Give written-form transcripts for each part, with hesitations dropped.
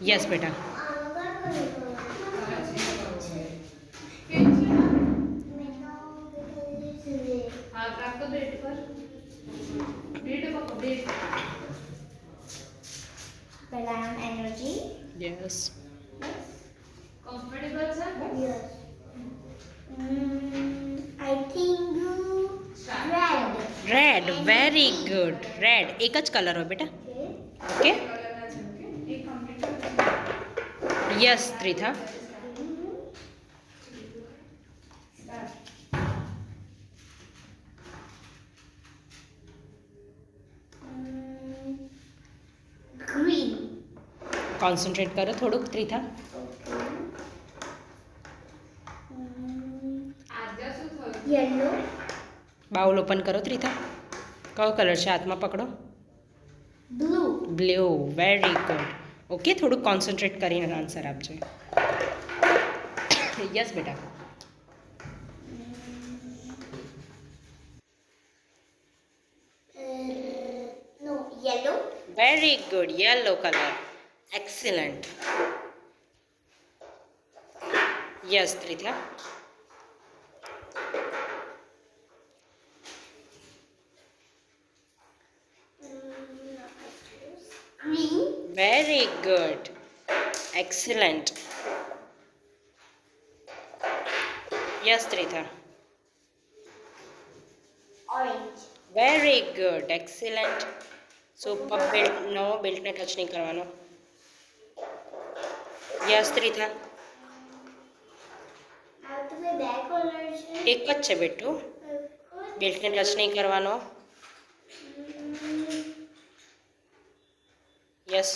Yes बेटा energy. Yes Comfortable, sir? Yes. I think red. Red very good red एक ज colour हो बेटा Okay. Okay yes Tritha Green. Concentrate કરો થોડુંક ત્રિથા આજે શું થયું? Yellow. બાઉલ ઓપન કરો ત્રિથા કયો કલર છે હાથમાં પકડો Blue. Blue very good okay થોડુંક કોન્સન્ટ્રેટ કરીને આન્સર આપજો યસ બેટા No, yellow. Very good yellow colour excellent yes Tritha Green. Very good excellent yes Tritha Orange. Very good excellent super belt નવો બેલ્ટને ટચ નહીં કરવાનો યસ ત્રિથા આ તો બે કલર છે. એક જ છે બેટું બેલ્ટને ટચ નહીં કરવાનો યસ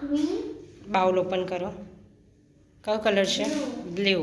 Green. બાઉલ ઓપન કરો કયો કલર છે બ્લુ